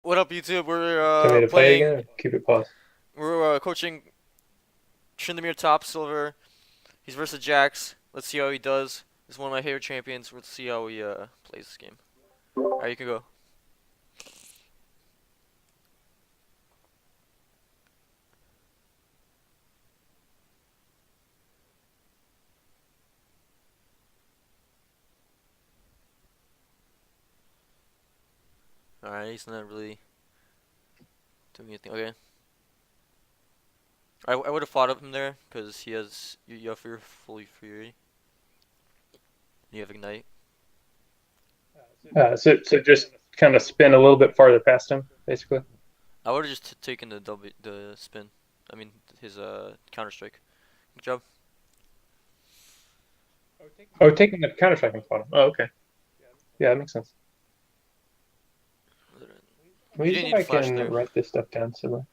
What up, YouTube? Do you want me We're to play it again playing. or keep it paused? We're coaching Trindamere top silver. He's versus Jax. Let's see how he does. He's one of my favorite champions. Let's see how he plays this game. All right, you can go. All right, he's not really doing anything. Okay. I would have fought up him there because he has you have your fully fury. You have ignite. So just kind of spin a little bit farther past him, basically. I would have just taken the spin. I mean his counter strike. Good job. Oh, taking the counter striking on him. Oh, okay. Yeah, that makes sense. Let You me didn't see if need to I flash can there. write this stuff down somewhere.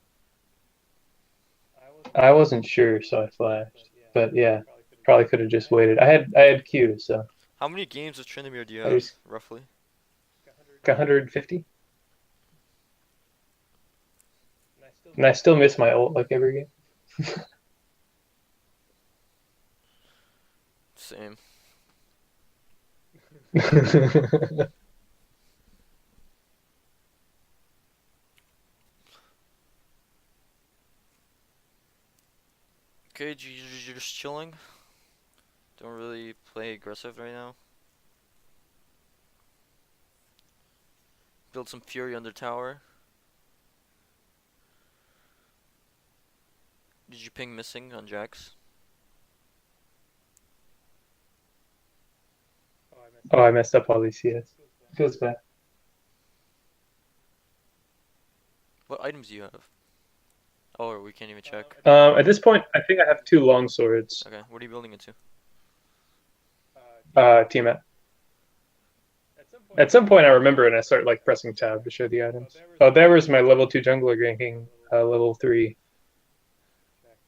I wasn't sure, so I flashed. But yeah, probably could have just waited. I had Q, so How many games of Trindamere do you I have just roughly? got 150, and I still miss my ult like every game. Same. Okay, you're just chilling. Don't really play aggressive right now. Build some fury under tower. Did you ping missing on Jax? Oh, I messed up all these CS. Feels bad. What items do you have? Oh, we can't even check. At this point, I think I have two long swords. Okay, what are you building into? Team at. At some point, I remember and I start like pressing tab to show the items. Oh, there was my level 2 jungler ganking level 3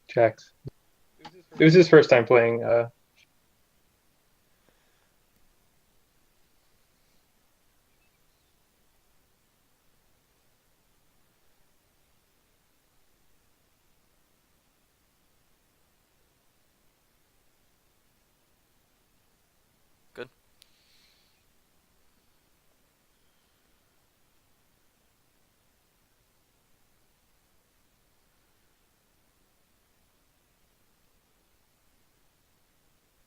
Jax. It was his first time playing. Good.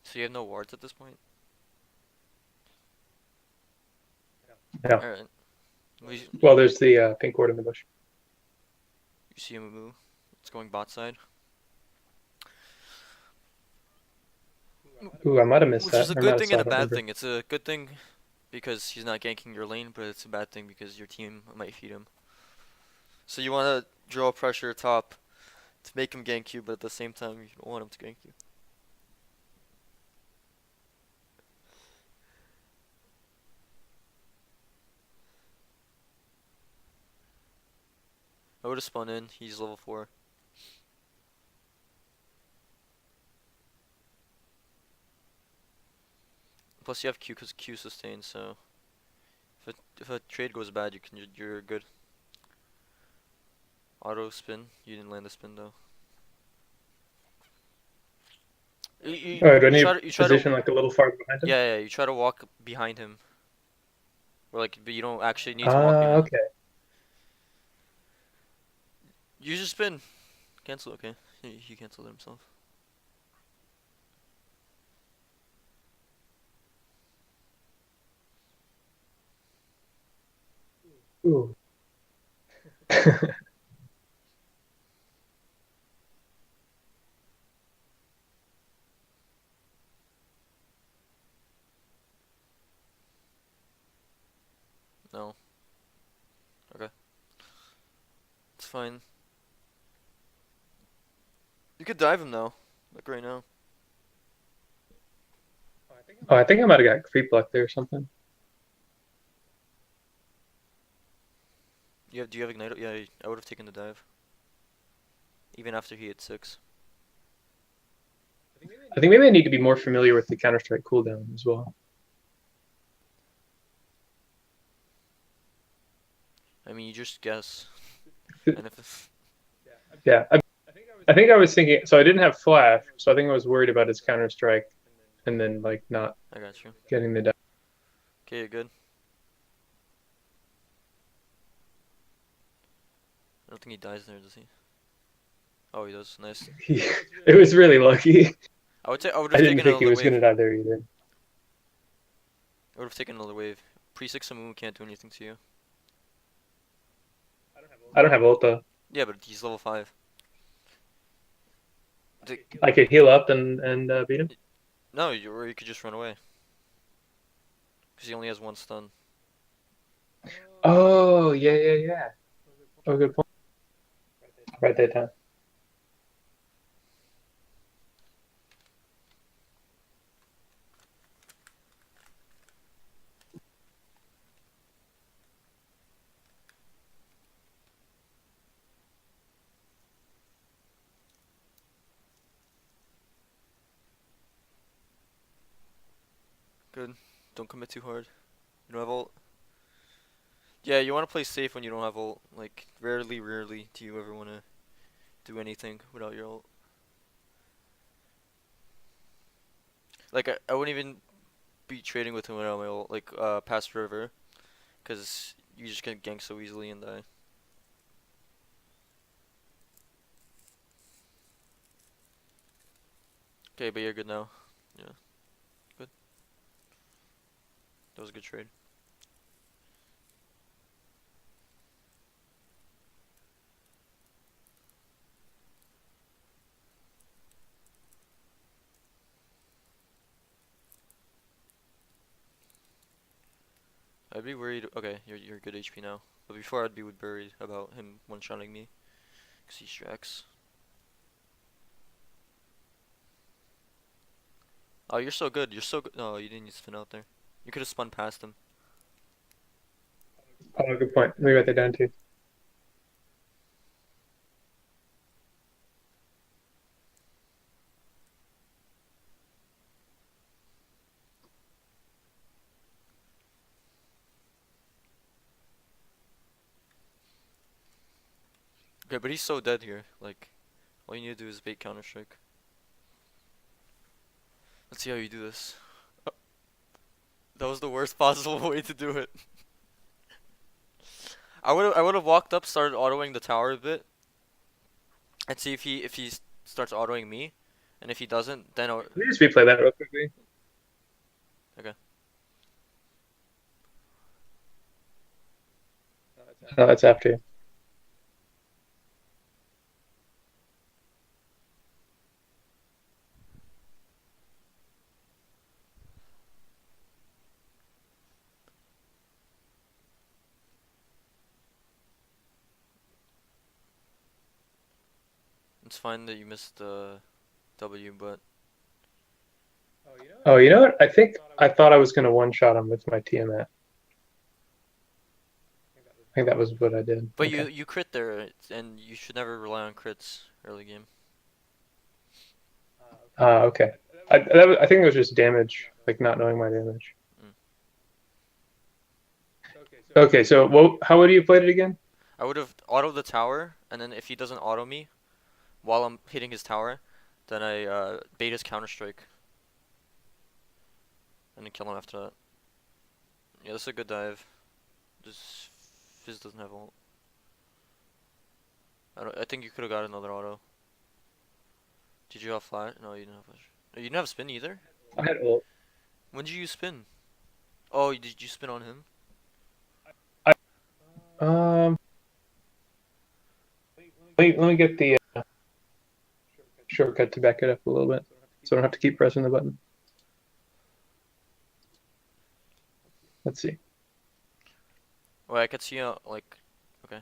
So you have no wards at this point? Yeah. Alright. Well, there's the pink ward in the bush. You see him move. It's going bot side. Ooh, I might have missed Which is that. a I good might have thing saw. and I a don't bad remember. thing. It's a good thing because he's not ganking your lane, but it's a bad thing because your team might feed him. So you want to draw pressure top to make him gank you, but at the same time you don't want him to gank you. I would have spun in. He's level 4. Plus you have Q because Q sustains, so if a trade goes bad, you're good. Auto spin. You didn't land the spin though. You, you, All right, do I you need try to to you try to position like a little far behind him? yeah, you try to walk behind him, or like but you don't actually need to walk behind him. Okay. Use your spin. Cancel. Okay, he canceled it himself. Ooh. No. Okay, it's fine. You could dive him though, like right now. Oh, I think I might have got creep luck there or something. Do you have ignite? Yeah, I would have taken the dive even after he hit 6. I think maybe I need to be more familiar with the Counter Strike cooldown as well. I mean, you just guess. And if it's, Yeah, I think I was thinking. So I didn't have flash, so I think I was worried about his Counter Strike, and then like not I got you. getting the. Okay, you're good. I don't think he dies there, does he? Oh, he does. Nice. It was really lucky. I would say I would I have didn't taken think he another was wave. gonna die there either. I would have taken another wave. Pre-6 Moon can't do anything to you. I don't have ulta. Yeah, but he's level 5. I could heal up and beat him. No, or you could just run away. Because he only has 1 stun. Oh yeah. Oh, good point. Right that time. Good. Don't commit too hard. You don't have ult. Yeah, you want to play safe when you don't have ult. Like, rarely do you ever want to do anything without your ult. Like, I wouldn't even be trading with him without my ult. Like, past river. Because you just get ganked so easily and die. Okay, but you're good now. Yeah, good. That was a good trade. I'd be worried. Okay, you're good HP now. But before I'd be worried about him one-shotting me. Because he Strax. Oh, you're so good. You're so good. No, you didn't need to spin out there. You could have spun past him. Oh, good point. Let me write that down too. Okay, but he's so dead here. Like, all you need to do is bait Counter Strike. Let's see how you do this. Oh, that was the worst possible way to do it. I would have walked up, started autoing the tower a bit, and see if he starts autoing me, and if he doesn't, then Let me just replay that real quickly. okay. No, that's after. It's fine that you missed the W, but Oh, you know what? I thought I was gonna one shot him with my TMAT. I think that was what I did. but Okay. you crit there, and you should never rely on crits early game. Okay. I think it was just damage, like not knowing my damage. Mm. Okay, so how would you played it again? I would have autoed the tower, and then if he doesn't auto me while I'm hitting his tower, then I bait his Counter Strike, and then kill him after that. Yeah, that's a good dive. Just Fizz doesn't have ult. I think you could have got another auto. Did you have flash? No, you didn't have flash. You didn't have spin either? I had ult. When did you use spin? Oh, did you spin on him? I, let me get the shortcut to back it up a little bit, so I don't have to keep pressing the button. Let's see. Well, I could see like, okay.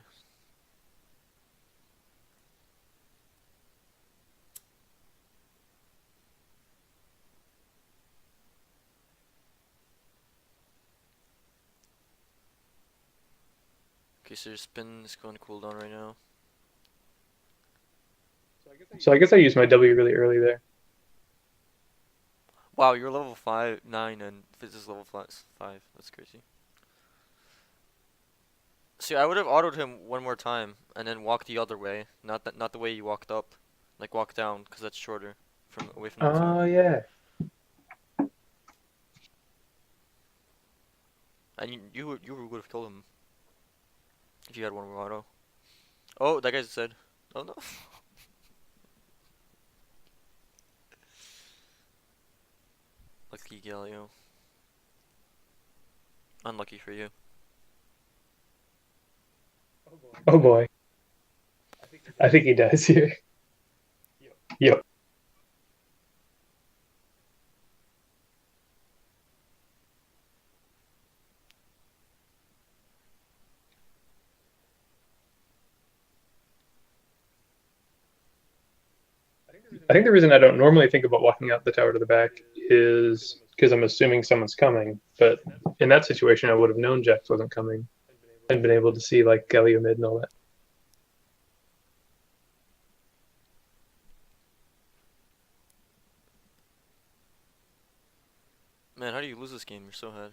Okay, so your spin is going to cool down right now. So I guess I used my W really early there. Wow, you're level 9, and Fizz is level 5. That's crazy. See, I would have autoed him one more time and then walked the other way, not the way you walked up, like walk down, because that's shorter from away from the tower. Oh yeah. And you would have killed him if you had one more auto. Oh, that guy said, oh no. Lucky Galio. Unlucky for you. Oh boy. I think he does here. Yep. I think the reason I don't normally think about walking out the tower to the back is because I'm assuming someone's coming. But in that situation, I would have known Jax wasn't coming and been able to see like Galio mid and all that. Man, how do you lose this game? You're so ahead.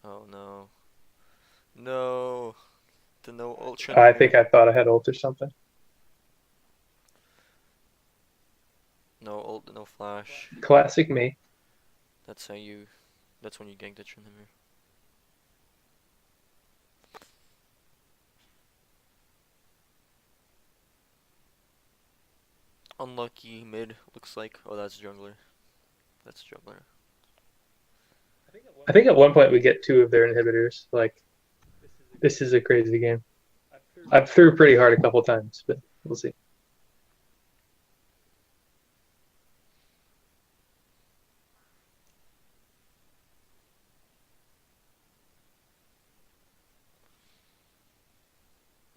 Oh no. No. The no ult I think Tryndamer. I thought I had ult or something. No ult, no flash. Classic me. That's how you. That's when you gank the Tryndamer. Unlucky mid looks like. Oh, that's jungler. That's jungler. I think at one point we get two of their inhibitors. Like, this is a crazy game. I've threw pretty hard a couple times, but we'll see.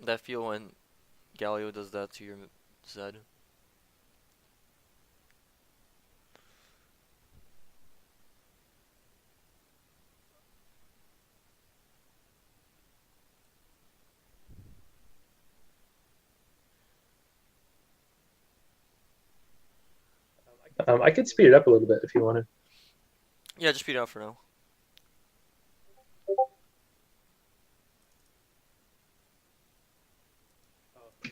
That feel when Galio does that to your Zed. I could speed it up a little bit if you wanted. Yeah, just beat it out for now.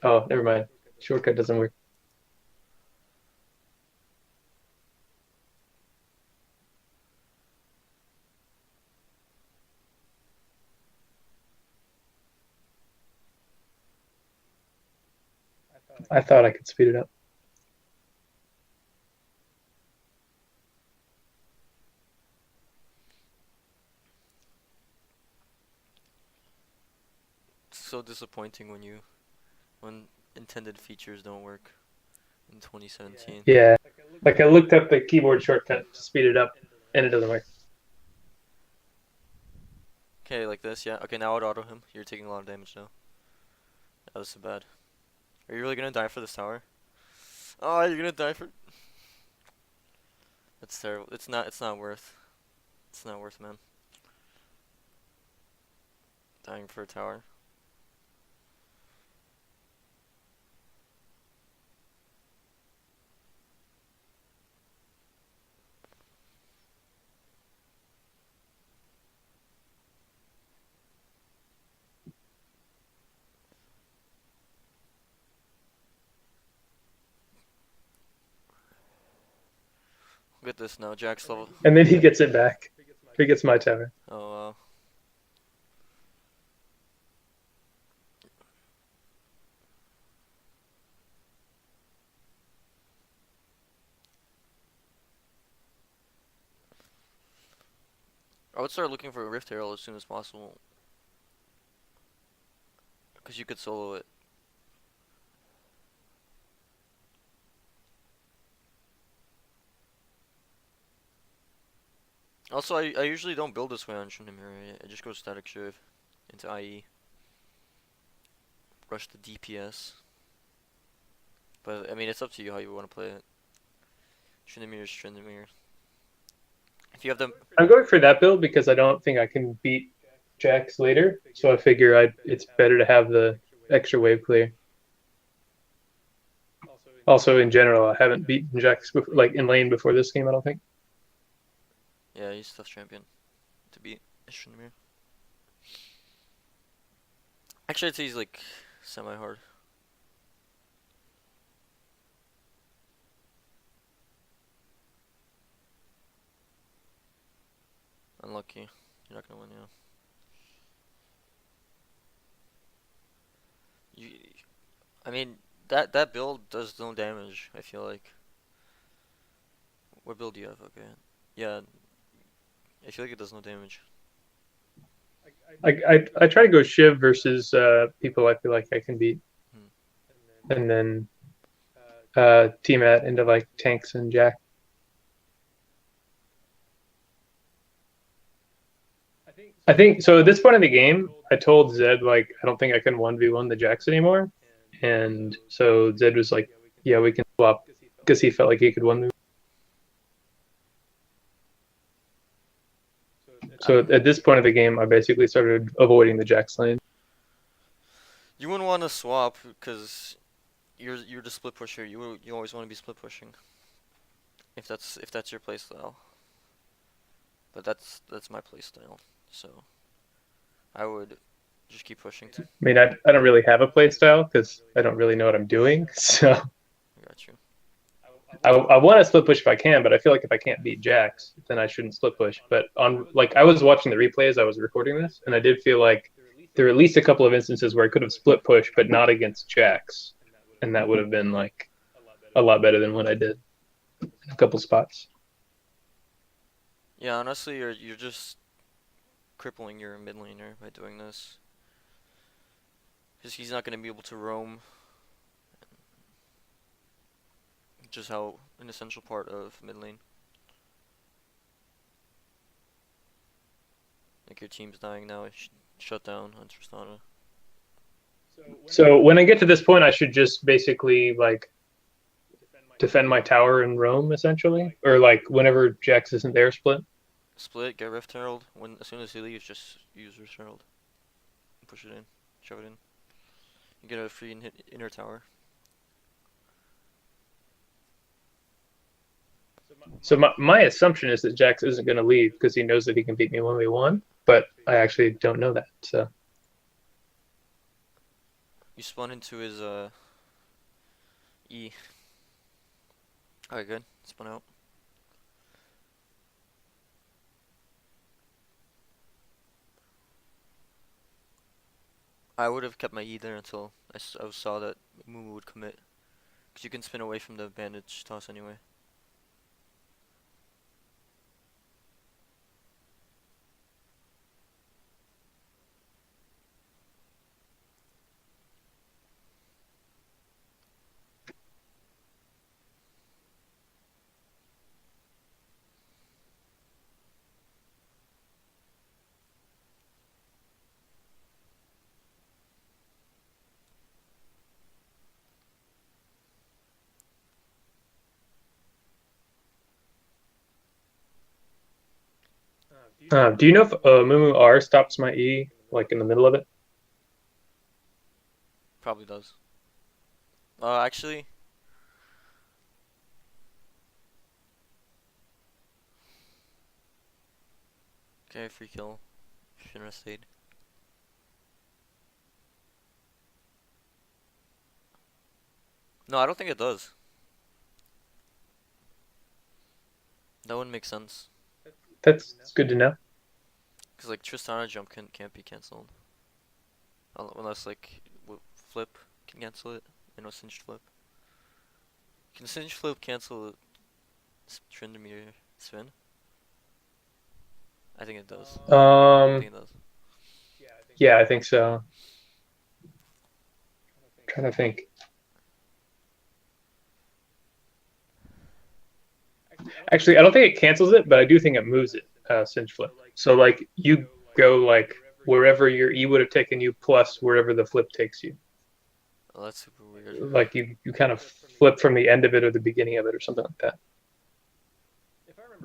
Oh, never mind. Shortcut doesn't work. I thought I could speed it up. It's so disappointing when intended features don't work in 2017. Yeah. Like I looked up the keyboard shortcut to speed it up, and it doesn't work. Okay, like this, yeah. Okay, now I'd auto him. You're taking a lot of damage now. That was so bad. Are you really gonna die for this tower? Oh, you're gonna die for. That's terrible. It's not. It's not worth. It's not worth, man. Dying for a tower. Look at this now. Jack's level. And then he gets it back. He gets my tower. Oh wow. I would start looking for a Rift Herald as soon as possible. Because you could solo it. Also, I usually don't build this way on Tryndameres. I just go static shiv into IE. Rush the DPS. But, I mean, it's up to you how you want to play it. Tryndamere is Tryndamere. If you have them... I'm going for that build because I don't think I can beat Jax later. So I figure it's better to have the extra wave clear. Also, in general, I haven't beaten Jax like in lane before this game. I don't think. Yeah, he's a tough champion to beat. Tryndamer. Actually, I'd say he's like semi-hard. Unlucky. You're not gonna win, yeah. You, I mean, that build does no damage, I feel like. What build do you have? Okay. Yeah, I feel like it does no damage. I try to go Shiv versus people I feel like I can beat, Hmm. and then team at into like tanks and Jack. I think so. At this point in the game, I told Zed like I don't think I can 1v1 the Jacks anymore, and so Zed was like, "Yeah, we can swap," because he felt like he could 1v1. So Um, at this point of the game, I basically started avoiding the Jack's lane. you wouldn't want to swap because you're the split pusher. You always want to be split pushing if that's your playstyle. But that's my playstyle. So I would just keep pushing. I mean, I don't really have a play style because I don't really know what I'm doing. So I got you. I want to split push if I can, but I feel like if I can't beat Jax, then I shouldn't split push. But on like I was watching the replay as I was recording this, and I did feel like there were at least a couple of instances where I could have split push, but not against Jax, and that would have been like a lot better than what I did in a couple spots. Yeah, honestly, you're just crippling your mid laner by doing this. Because he's not gonna be able to roam. Just how an essential part of mid lane. Like your team's dying now. Shut down on Tristana. So when I get to this point, I should just basically like defend my tower and roam essentially, or like whenever Jax isn't there, split. Split, get Rift Herald. When as soon as he leaves, just use Rift Herald. Push it in, shove it in. You get a free inner tower. So my assumption is that Jax isn't going to leave because he knows that he can beat me 1v1, but I actually don't know that. So You spawn into his E. Alright, good. Spawn out. I would have kept my E there until I saw that Mumu would commit. Because you can spin away from the bandage toss anyway. do you know if Mumu R stops my E like in the middle of it? Probably does. Actually, okay, free kill. Shouldn't have stayed. No, I don't think it does. That wouldn't make sense. That's good to know. Because like Tristana jump can't be cancelled. Unless like flip can cancel it. I know Singed flip. Can Singed flip cancel Tryndamere spin? I think it does. I think it does. Yeah, I think so. I'm trying to think. Actually, I don't think it cancels it, but I do think it moves it, Singe Flip. So like you go like wherever your E would have taken you plus wherever the flip takes you. Oh, that's super weird. Like you kind of flip from the end of it or the beginning of it or something like that.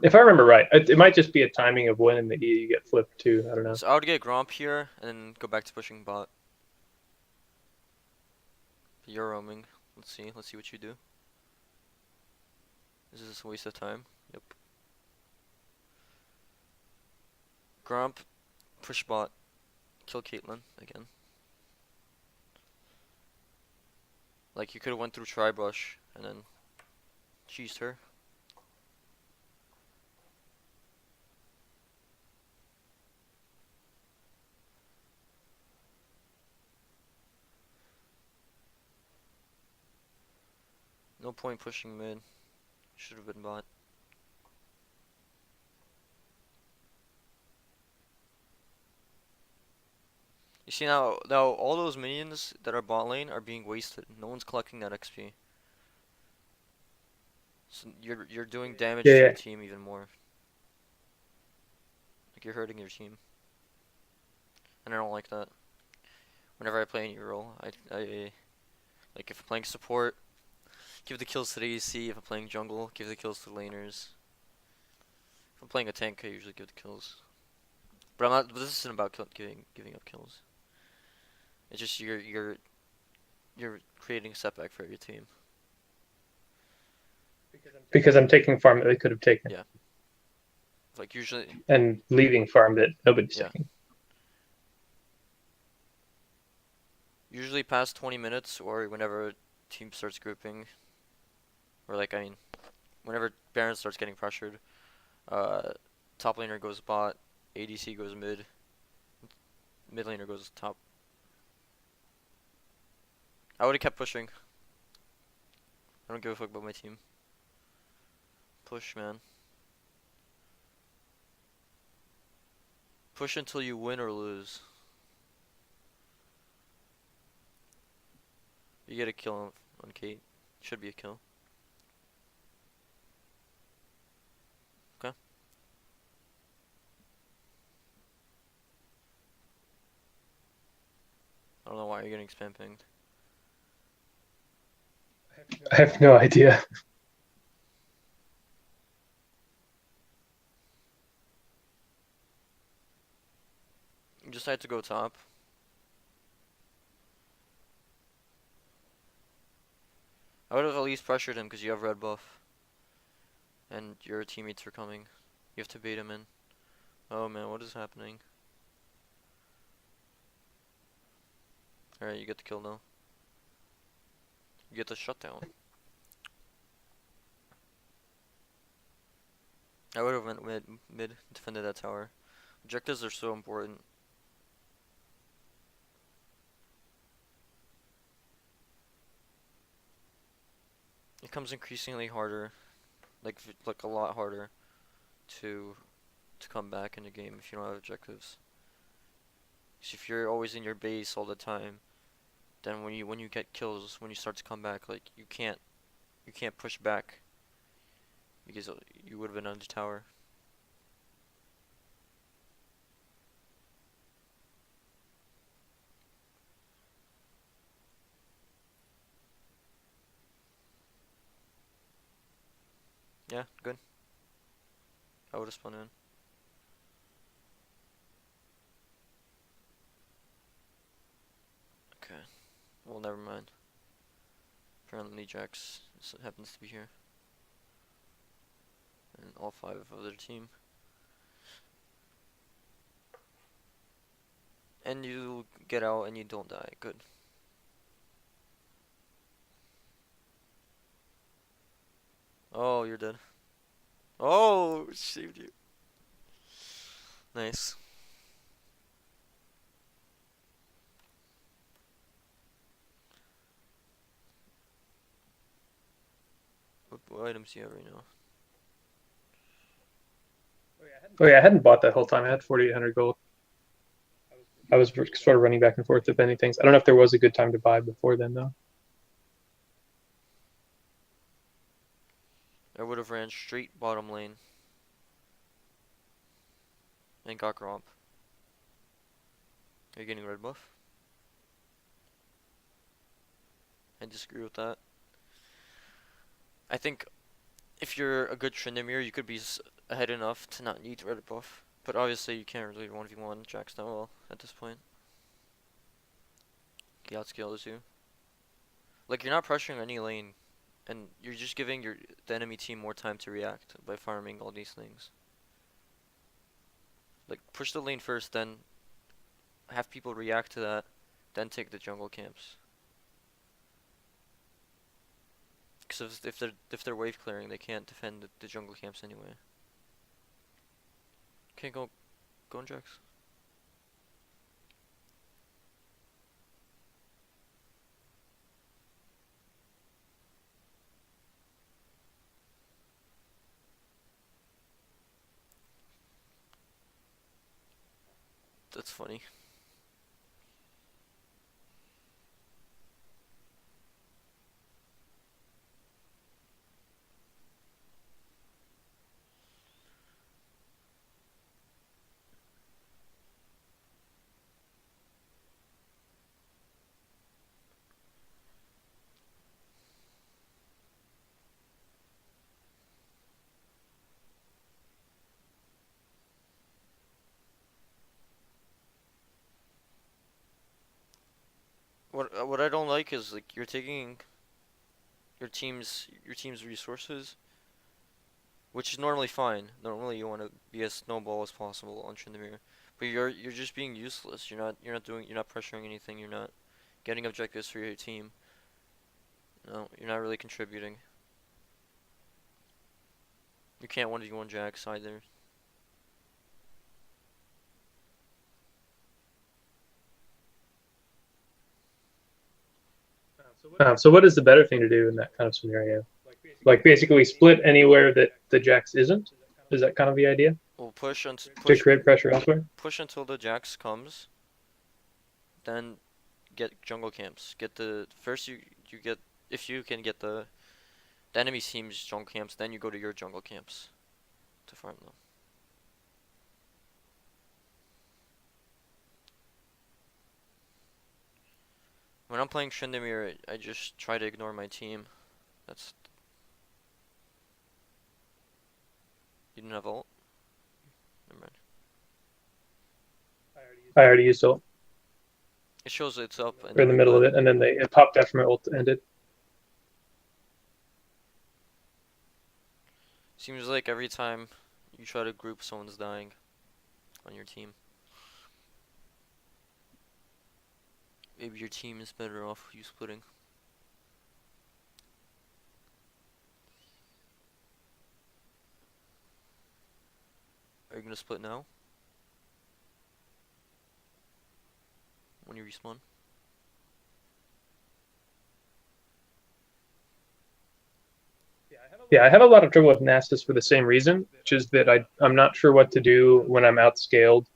If I remember right, it might just be a timing of when in the E you get flipped too. I don't know. So I would get Gromp here and then go back to pushing bot. You're roaming. Let's see. Let's see what you do. Is this a waste of time? Yep. Gromp Push bot. Kill Caitlyn again. Like you could have went through Trybrush and then cheesed her. No point pushing mid. Should have been bot. You see now all those minions that are bot lane are being wasted. No one's collecting that XP. So you're doing damage Yeah, to your yeah. team even more. Like you're hurting your team. And I don't like that. Whenever I play any role, I like if I'm playing support, give the kills to the AC. If I'm playing jungle, give the kills to the laners. If I'm playing a tank, I usually give the kills. But I'm not. But this isn't about giving up kills. It's just you're creating a setback for your team. Because I'm taking farm that they could have taken. Yeah. Like usually. And leaving farm that nobody's Yeah. taking. Usually past 20 minutes or whenever a team starts grouping, or like I mean, whenever Baron starts getting pressured, top laner goes bot, ADC goes mid, mid laner goes top. I would have kept pushing. I don't give a fuck about my team. Push, man. Push until you win or lose. You get a kill on Kate. Should be a kill. Okay. I don't know why you're getting spam pinged. I have no idea. You decide to go top. I would have at least pressured him because you have red buff. And your teammates are coming. You have to bait him in. Oh man, what is happening? Alright, you get the kill now. You get the shutdown. I would have went mid, defended that tower. Objectives are so important. It comes increasingly harder, like a lot harder, to come back in the game if you don't have objectives. 'Cause if you're always in your base all the time, then when you get kills, when you start to come back, like you can't push back because you would have been on the tower. Yeah, good. I would have spun in. Okay. Well, never mind. Apparently Jax happens to be here. And all 5 of their team. And you get out and you don't die. Good. Oh, you're dead. Oh, saved you. Nice. What items do you have right now? Oh yeah, I hadn't bought that whole time. I had 4,800 gold. I was sort of running back and forth with many things. I don't know if there was a good time to buy before then though. I would have ran straight bottom lane. And got Gromp. Are you getting red buff? I disagree with that. I think if you're a good Tryndamere, you could be ahead enough to not need red buff. But obviously you can't really 1v1 Jax that well at this point. He outscales you. Like you're not pressuring any lane, and you're just giving the enemy team more time to react by farming all these things. Like push the lane first, then have people react to that, then take the jungle camps. Because if they're wave clearing, they can't defend the jungle camps anyway. Okay, go on Jax. That's funny. What I don't like is like you're taking your team's resources, which is normally fine. Normally you want to be as snowball as possible on Tryndamere, but you're just being useless. You're not pressuring anything. You're not getting objectives for your team. No, you're not really contributing. You can't 1v1 Jax either. So what is the better thing to do in that kind of scenario? Like basically split anywhere that the Jax isn't? Is that kind of the idea? Well, To create pressure elsewhere? push until the Jax comes, then get jungle camps. Get the first you get if you can get the enemy team's jungle camps, then you go to your jungle camps to farm them. When I'm playing Tryndamere, I just try to ignore my team. That's You didn't have ult? Never mind. I already used ult. It shows it's up and Or in the middle of it, and then it popped after my ult ended. Seems like every time you try to group, someone's dying on your team. Maybe your team is better off you splitting. Are you gonna split now? When you respawn? Yeah, I have a lot of trouble with Nastus for the same reason, which is that I'm not sure what to do when I'm outscaled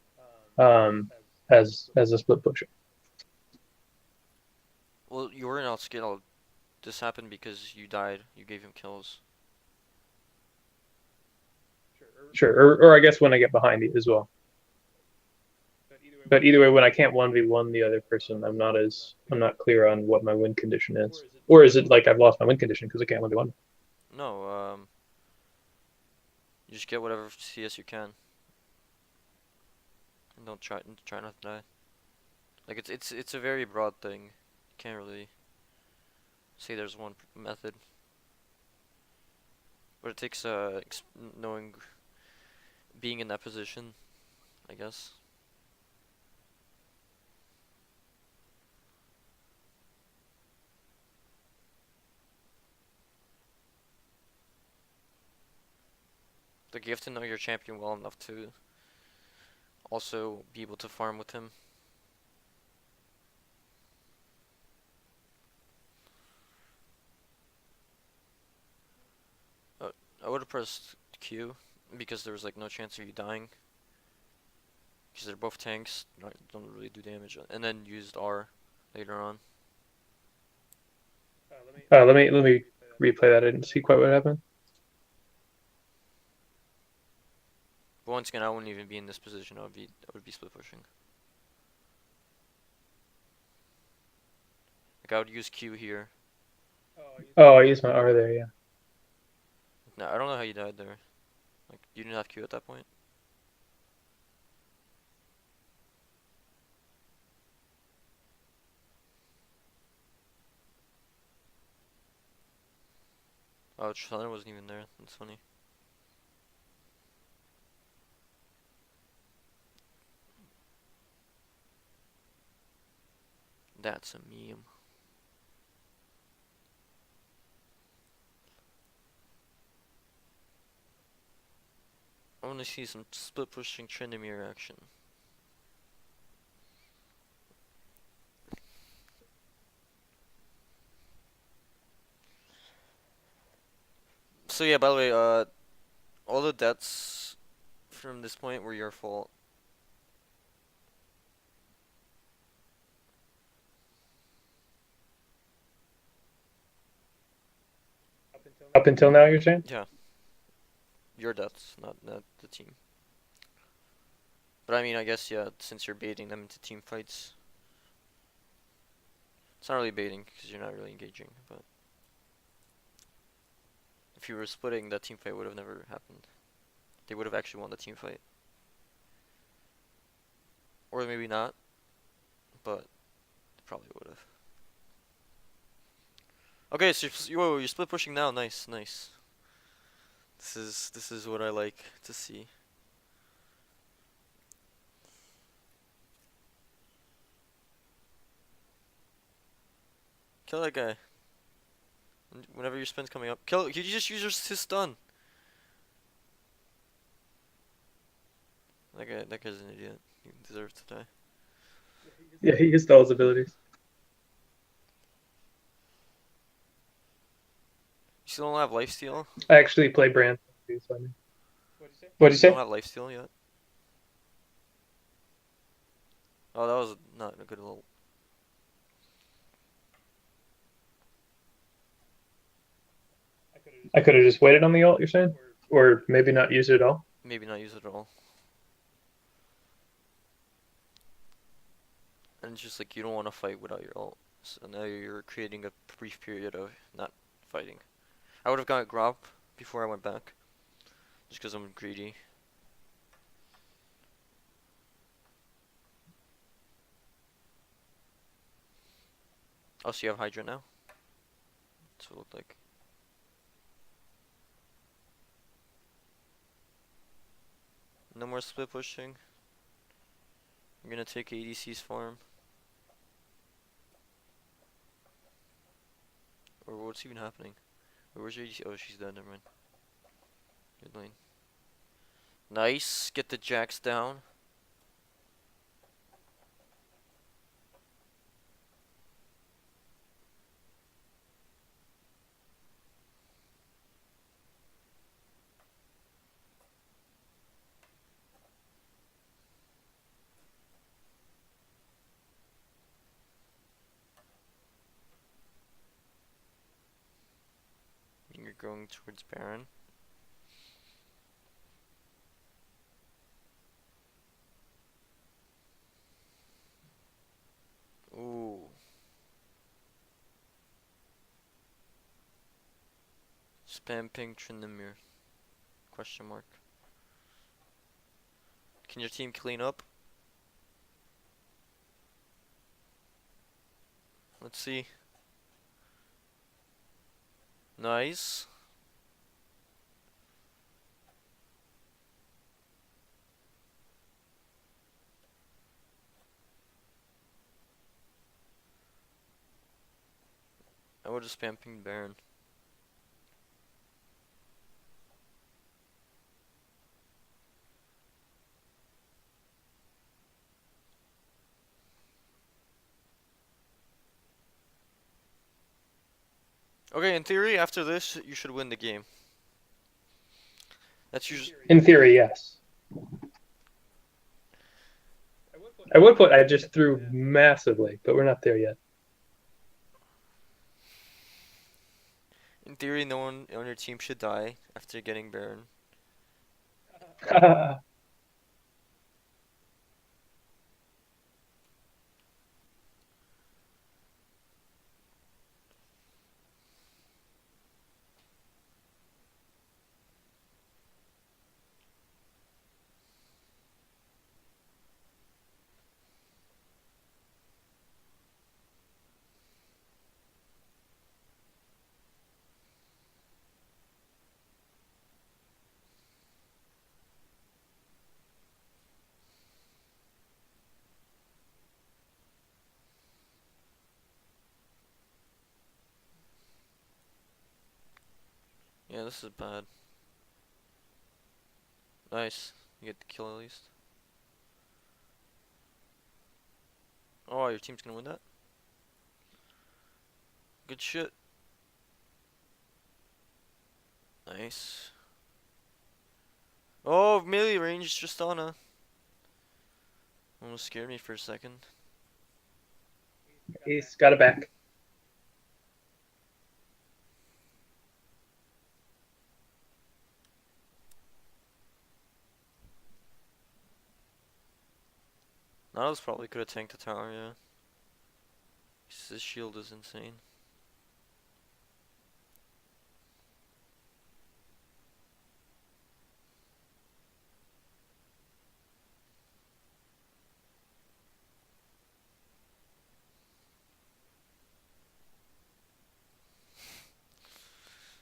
as a split pusher. Well, you were in outscale. This happened because you died. You gave him kills. Sure, or I guess when I get behind you as well. But either way, when I can't 1v1 the other person, I'm not clear on what my win condition is. Or is it like I've lost my win condition because I can't 1v1? No, you just get whatever CS you can. And don't try not to die. Like it's a very broad thing. You can't really say there's one method. But it takes knowing being in that position, I guess. Like you have to know your champion well enough to also be able to farm with him. I would have pressed Q because there was like no chance of you dying. Because they're both tanks, don't really do damage, and then used R later on. Let me replay that. I didn't see quite what happened. But once again, I wouldn't even be in this position. I would be split pushing. Like I would use Q here. Oh, I used my R there, yeah. No, I don't know how you died there. Like you didn't have Q at that point. Oh, Tryndameres wasn't even there. That's funny. That's a meme. I want to see some split pushing Tryndamere action. So yeah, by the way, all the deaths from this point were your fault. Up until now, you're saying? Yeah, your deaths, not the team. But I mean, I guess yeah, since you're baiting them into team fights, it's not really baiting because you're not really engaging. But if you were splitting, that team fight would have never happened. They would have actually won the team fight, or maybe not, but they probably would have. Okay, so you're split pushing now. Nice, nice. This is what I like to see. Kill that guy. Whenever your spin's coming up, kill. You just use his stun. That guy's an idiot. He deserves to die. Yeah, he used all his abilities. You still don't have lifesteal? I actually play Brand. What'd you You don't say? have lifesteal yet? Oh, that was not a good little. I could have just waited on the ult, you're saying? Or maybe not use it at all? Maybe not use it at all. And it's just like you don't want to fight without your ult. So now you're creating a brief period of not fighting. I would have got Grop before I went back. Just because I'm greedy. Oh, so you have Hydra now? That's what it looked like. No more split pushing. I'm gonna take ADC's farm. Or what's even happening? Where's your ADC? Oh, she's dead, never mind. Good lane. Nice, get the jacks down. You're going towards Baron. Ooh. Spam ping Tryndameres. Question mark. Can your team clean up? Let's see. Nice. I would have spam pinged Baron. Okay, in theory, after this, you should win the game. That's usually. In theory, yes. I would put I just threw massively, but we're not there yet. In theory, no one on your team should die after getting Baron. Yeah, this is bad. Nice. You get the kill at least. Oh, your team's gonna win that? Good shit. Nice. Oh, melee range Tristana. Almost scared me for a second. Ace got it back. Nautilus probably could have tanked the tower, yeah. His shield is insane.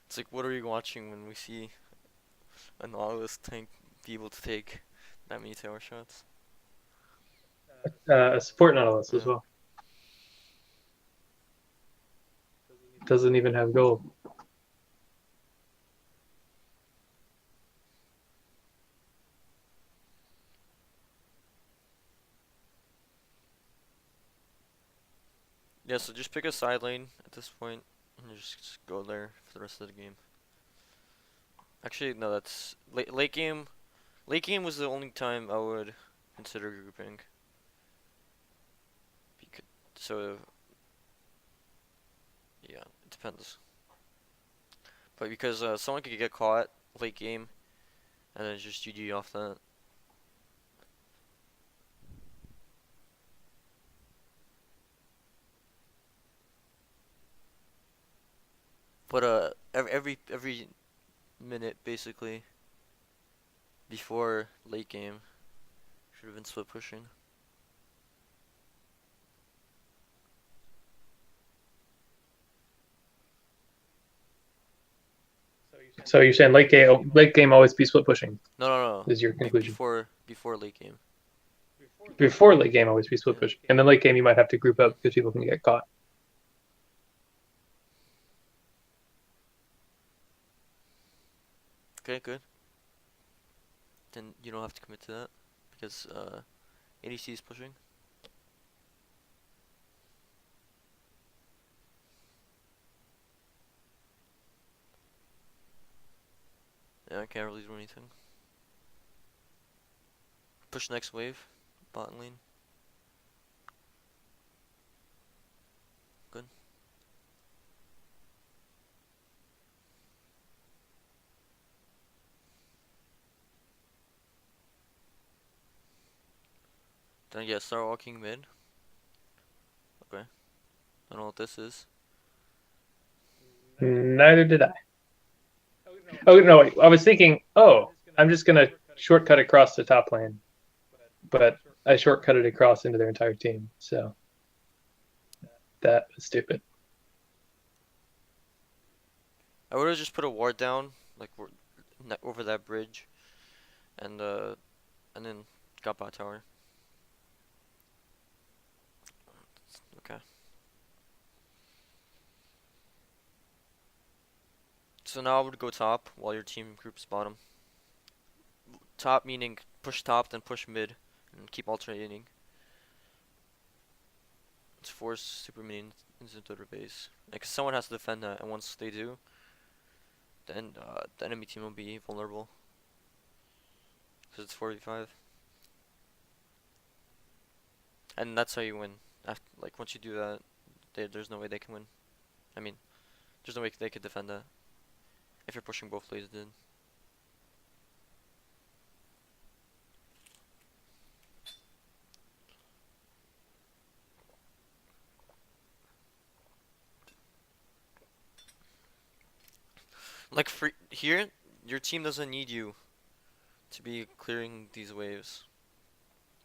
It's like, what are we watching when we see a Nautilus tank be able to take that many tower shots? Support Nautilus as Yeah. well. Doesn't even have gold. Yeah, so just pick a side lane at this point and just go there for the rest of the game. Actually, no, that's late game. Late game was the only time I would consider grouping. So yeah, it depends. But because someone could get caught late game and then just GG off that. But every minute basically before late game should have been split pushing. So you're saying late game always be split pushing No. is your conclusion. Before late game. Before late game always be split Yeah. pushing, and then late game you might have to group up because people can get caught. Okay, good. Then you don't have to commit to that because ADC is pushing. Yeah, I can't really do anything. Push next wave, bot lane. Good. Then yeah, start walking mid. Okay. I don't know what this is. Neither did I. Oh no, wait. I was thinking, I'm just gonna shortcut across the top lane, but I shortcutted across into their entire team, so that was stupid. I would have just put a ward down, like over that bridge, and then got bot tower. Okay. So now I would go top while your team groups bottom. Top meaning push top, then push mid, and keep alternating. Let's force super minions into their base. Like someone has to defend that, and once they do, then the enemy team will be vulnerable. Because it's 4v5. And that's how you win. After, like once you do that, there's no way they can win. I mean, there's no way they could defend that if you're pushing both lanes in. Like for here, your team doesn't need you to be clearing these waves.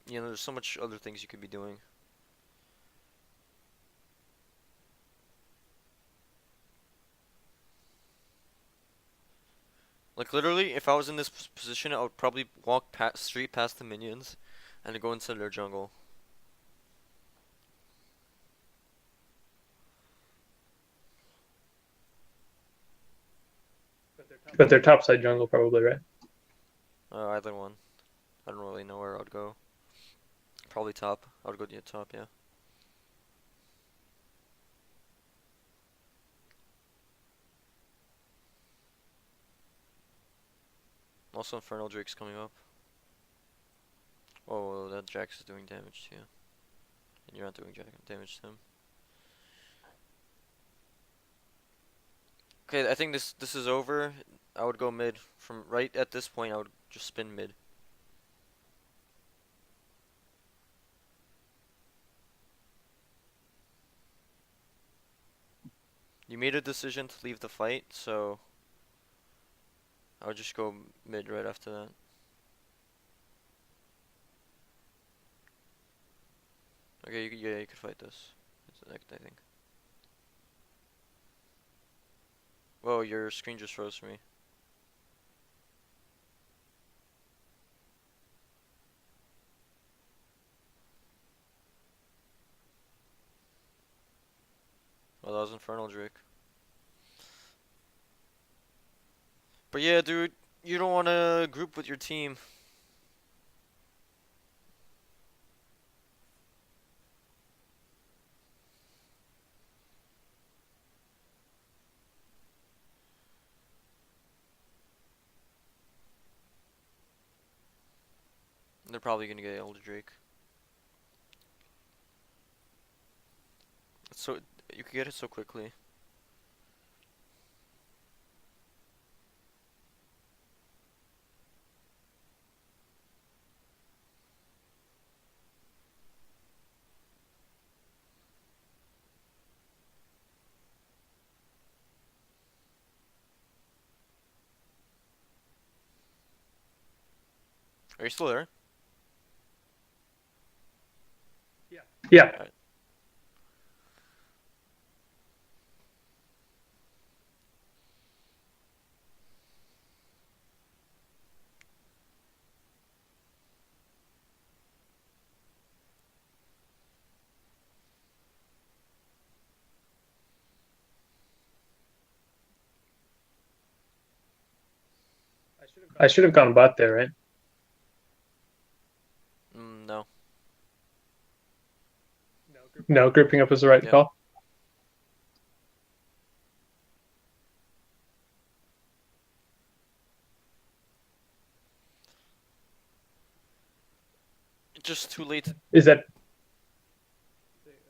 You know, there's so much other things you could be doing. Like literally, if I was in this position, I would probably walk straight past the minions and go into their jungle. But they're topside jungle probably, right? Either one. I don't really know where I'd go. Probably top. I would go to the top, yeah. Also, Infernal Drake's coming up. Oh, that Jax is doing damage to you. And you're not doing damage to him. Okay, I think this is over. I would go mid. From right at this point, I would just spin mid. You made a decision to leave the fight, so I would just go mid right after that. Okay, yeah, you could fight this. It's the next, I think. Whoa, your screen just froze for me. Oh, that was Infernal Drake. But yeah, dude, you don't want to group with your team. They're probably gonna get Elder Drake. It's so you could get it so quickly. Are you still there? Yeah. Alright. I should have gone bot there, right? No. No, gripping up was the right Yeah. call. Just too late. Is that?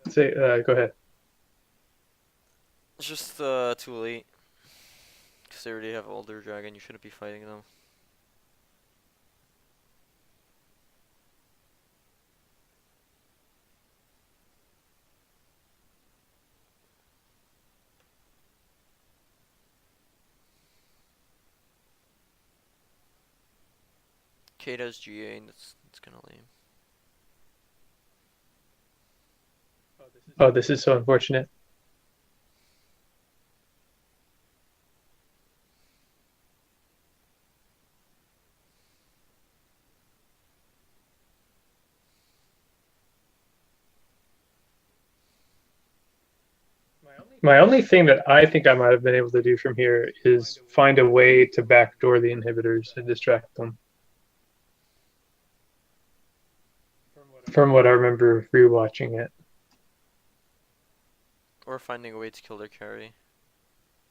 Say, go ahead. It's just too late. Because they already have Elder Dragon. You shouldn't be fighting them. Kate has GA, and that's kind of lame. Oh, this is so unfortunate. My only thing that I think I might have been able to do from here is find a way to backdoor the inhibitors and distract them. From what I remember rewatching it. Or finding a way to kill their carry.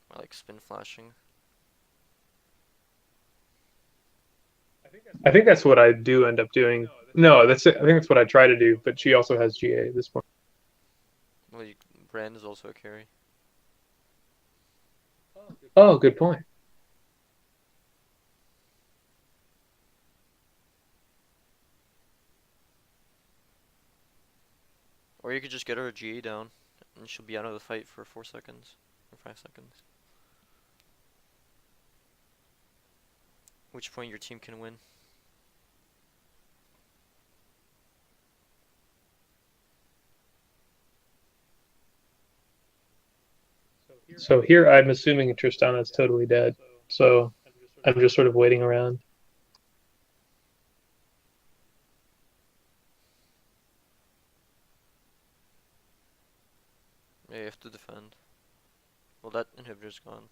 By like spin flashing. I think that's what I do end up doing. No, that's it. I think that's what I try to do, but she also has GA at this point. Well, Brand is also a carry. Oh, good point. Or you could just get her GA down, and she'll be out of the fight for 4 seconds. Or 5 seconds. Which point your team can win. So here I'm assuming Tristana's totally dead. So I'm just sort of waiting around. Yeah, you have to defend. Well, that inhibitor's gone.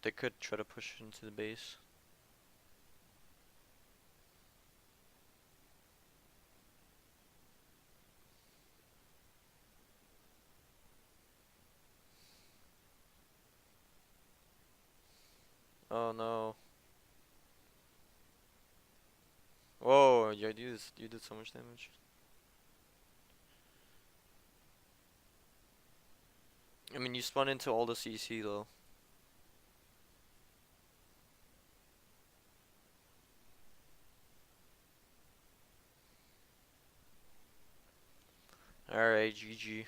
They could try to push into the base. Oh no. Whoa, yeah, you did so much damage. I mean, you spun into all the CC though. Alright, GG.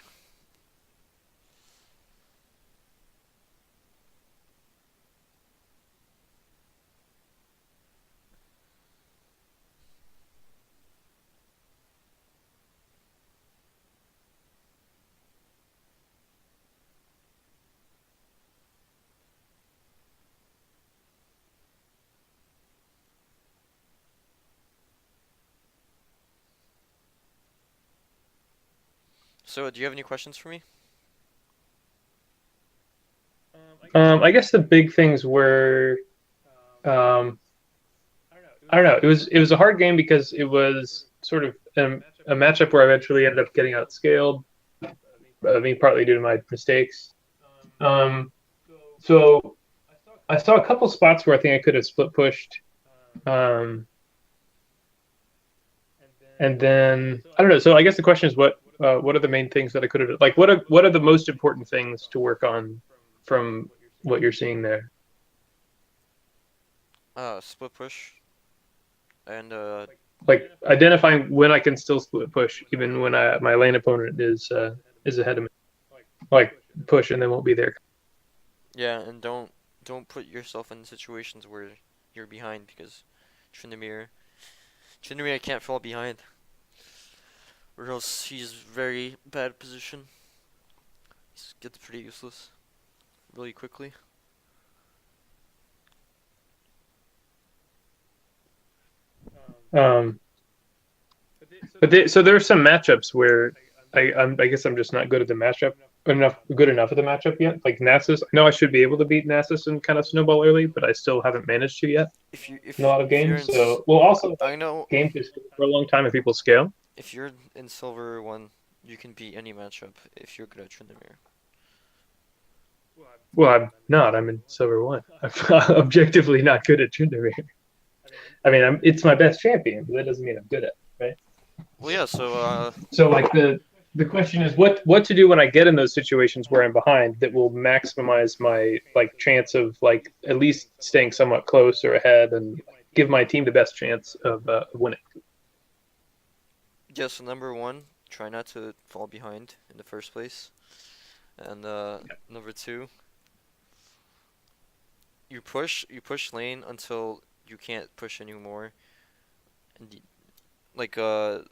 So, do you have any questions for me? I guess the big things were, I don't know. It was a hard game because it was sort of a matchup where I eventually ended up getting outscaled. I mean, partly due to my mistakes. Um, so I saw a couple spots where I think I could have split pushed. Um, and then I don't know. So I guess the question is, what are the main things that I could have like? What are the most important things to work on from what you're seeing there? Split push. And, Like identifying when I can still split push, even when my lane opponent is ahead of me. Like push and they won't be there. yeah, and don't put yourself in situations where you're behind because Tryndamere can't fall behind, or else he's very bad position. He gets pretty useless really quickly. Um, so there are some matchups where I guess I'm just not good at the matchup good enough at the matchup yet. Like Nasus, I know I should be able to beat Nasus and kind of snowball early, but I still haven't managed to yet in a lot of If you're games. So well, also I know games just for a long time if people scale. if you're in silver one, you can beat any matchup if you're good at Tryndamere. Well, I'm not. I'm in silver one. I'm objectively not good at Tryndameres. I mean, it's my best champion, but that doesn't mean I'm good at it, right? Well, yeah. So, So like the question is what to do when I get in those situations where I'm behind that will maximize my like chance of like at least staying somewhat close or ahead and give my team the best chance of winning. yeah. So number one, try not to fall behind in the first place, and number two, you push lane until you can't push anymore, and like how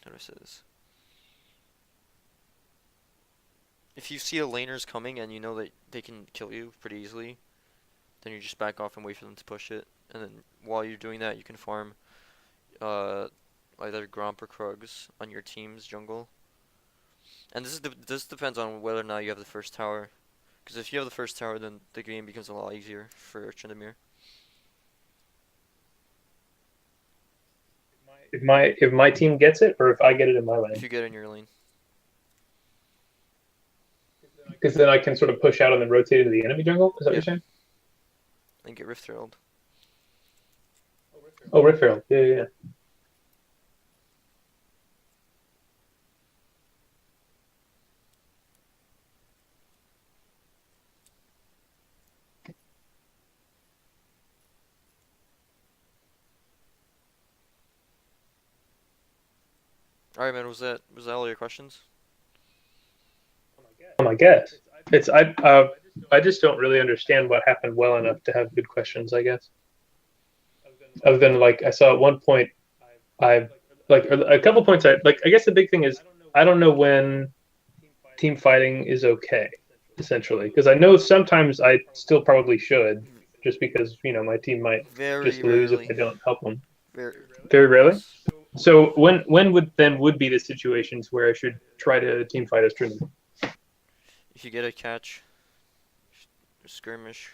do I say this? If you see a laner's coming and you know that they can kill you pretty easily, then you just back off and wait for them to push it. And then while you're doing that, you can farm uh, either Gromp or Krugs on your team's jungle. And this depends on whether or not you have the first tower. Because if you have the first tower, then the game becomes a lot easier for Tryndamere. If my team gets it or if I get it in my If lane, you get in your lane. because then I can sort of push out and then rotate into the enemy jungle. Is that what you're saying? And get Rift Herald. Oh, Rift Herald. Yeah, yeah, yeah. Alright, man, was that all your questions? I guess it's I just don't really understand what happened well enough to have good questions. I guess other than like I saw at one point I like a couple points I like. I guess the big thing is I don't know when team fighting is okay, essentially, because I know sometimes I still probably should, just because my team might Very just lose if rarely. I don't help them. Very, Very rarely. yes. So when would be the situations where I should try to team fight as Trinity? If you get a catch, skirmish.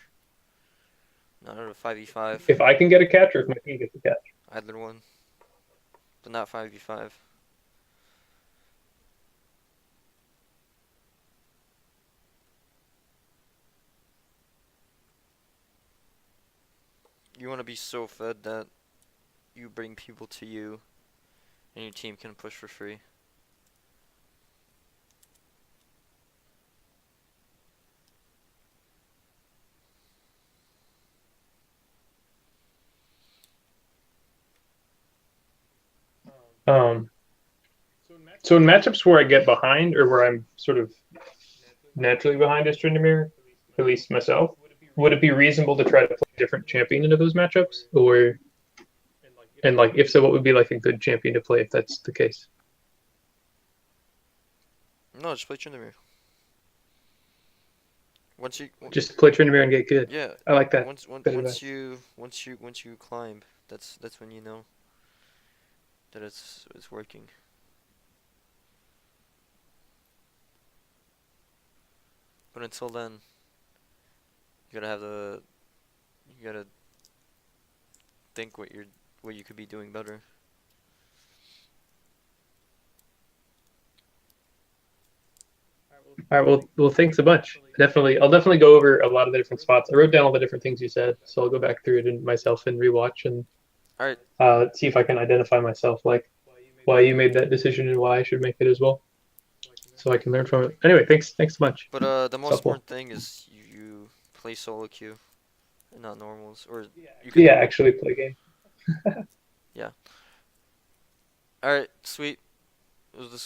Not out of 5v5. If I can get a catch or if my team gets a catch. Either one. But not 5v5. You want to be so fed that you bring people to you and your team can push for free. Um, so in matchups where I get behind or where I'm sort of naturally behind as Tryndamere, at least myself, would it be reasonable to try to play a different champion into those matchups? Or and like if so, what would be like a good champion to play if that's the case? No, just play Tryndamere. Once you Just play Tryndamere and get good. yeah, I like that. once Good advice. you climb, that's when you know that it's working. But until then, you gotta think what you could be doing better. All right. Well, thanks a bunch. I'll definitely go over a lot of the different spots. I wrote down all the different things you said, so I'll go back through it and myself and rewatch and All right, see if I can identify myself, like why you made that decision and why I should make it as well, so I can learn from it. Anyway, thanks so much. but the It's most helpful. important thing is you play solo queue and not normals, or you could Yeah, do actually play game. yeah. All right, sweet. This was